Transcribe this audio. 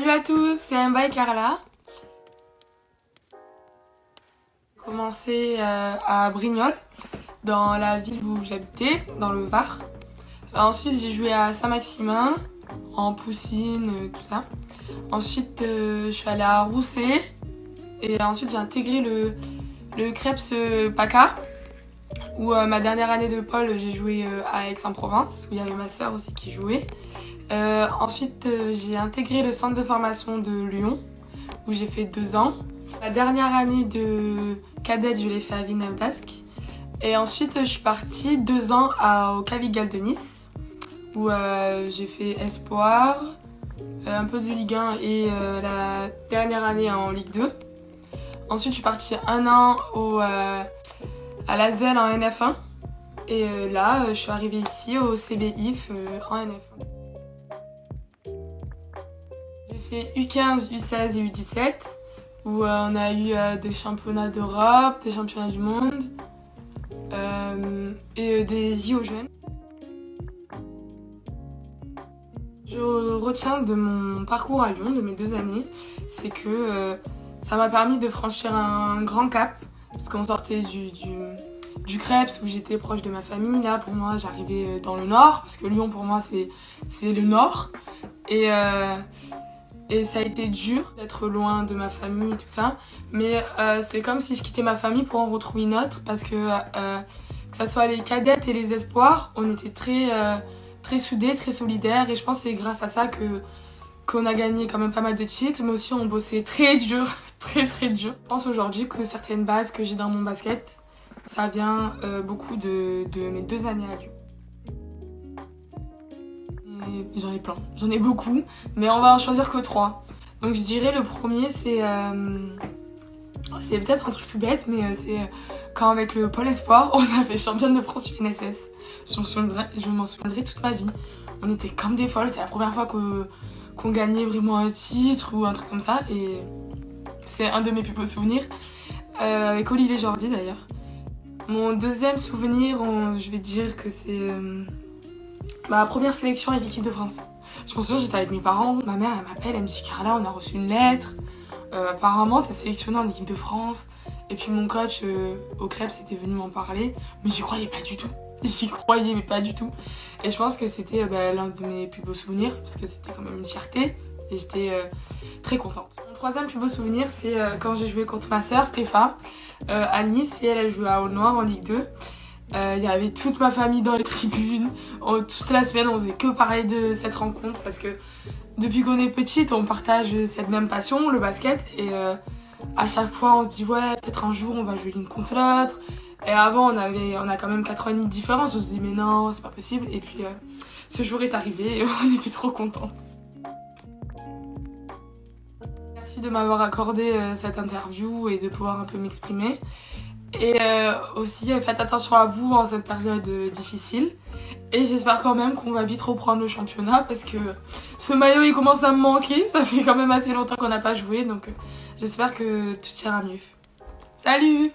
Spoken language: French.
Salut à tous, c'est Emma et Carla. J'ai commencé à Brignoles, dans la ville où j'habitais, dans le Var. Ensuite, j'ai joué à Saint-Maximin, en poussine, tout ça. Ensuite, je suis allée à Rousset. Et ensuite, j'ai intégré le Creps PACA, où ma dernière année de pôle, j'ai joué à Aix-en-Provence, où il y avait ma sœur aussi qui jouait. Ensuite, j'ai intégré le centre de formation de Lyon, où j'ai fait 2 ans. La dernière année de cadette, je l'ai fait à Villeneuve-d'Ascq. Et ensuite, je suis partie 2 ans au Cavigal de Nice, où j'ai fait espoir, un peu de Ligue 1 et la dernière année en Ligue 2. Ensuite, je suis partie 1 an à l'Asvel en NF1. Et là, je suis arrivée ici au CBIF en NF1. J'ai fait U15, U16 et U17, où on a eu des championnats d'Europe, des championnats du monde et des JO jeunes. Je retiens de mon parcours à Lyon, de mes 2 années, c'est que ça m'a permis de franchir un grand cap, parce qu'on sortait du Creps où j'étais proche de ma famille. Là, pour moi, j'arrivais dans le nord, parce que Lyon, pour moi, c'est le nord. Et ça a été dur d'être loin de ma famille et tout ça. Mais c'est comme si je quittais ma famille pour en retrouver une autre, parce que ça soit les cadettes et les espoirs, on était très soudés, très solidaires. Et je pense que c'est grâce à ça qu'on a gagné quand même pas mal de titres, mais aussi on bossait très dur, très dur. Je pense aujourd'hui que certaines bases que j'ai dans mon basket, ça vient beaucoup de mes 2 années à Lyon. J'en ai plein, j'en ai beaucoup, mais on va en choisir que 3. Donc je dirais le premier, c'est peut-être un truc tout bête, mais c'est quand avec le Pôle Espoir, on a fait championne de France UNSS. Je m'en souviendrai toute ma vie. On était comme des folles, c'est la première fois qu'on gagnait vraiment un titre ou un truc comme ça, et c'est un de mes plus beaux souvenirs, avec Olivier Jordi d'ailleurs. Mon deuxième souvenir, je vais dire que c'est ma première sélection avec l'équipe de France. Je me souviens, j'étais avec mes parents, ma mère elle m'appelle, elle me dit Carla, on a reçu une lettre, apparemment t'es sélectionnée en équipe de France. Et puis mon coach au Creps était venu m'en parler, mais j'y croyais pas du tout. J'y croyais mais pas du tout. Et je pense que c'était l'un de mes plus beaux souvenirs, parce que c'était quand même une fierté et j'étais très contente. Mon troisième plus beau souvenir, c'est quand j'ai joué contre ma sœur Stéphane à Nice, et elle jouait à Aulnoy en Ligue 2. Il y avait toute ma famille dans les tribunes. Toute la semaine, on faisait que parler de cette rencontre, parce que depuis qu'on est petite, on partage cette même passion, le basket. Et à chaque fois, on se dit ouais, peut-être un jour on va jouer l'une contre l'autre. Et avant, on a quand même 4 ans et demi de différence. On se dit mais non, c'est pas possible. Et puis ce jour est arrivé et on était trop contents. Merci de m'avoir accordé cette interview et de pouvoir un peu m'exprimer. Et aussi, faites attention à vous en cette période difficile. Et j'espère quand même qu'on va vite reprendre le championnat, parce que ce maillot il commence à me manquer. Ça fait quand même assez longtemps qu'on n'a pas joué, donc j'espère que tout ira mieux. Salut!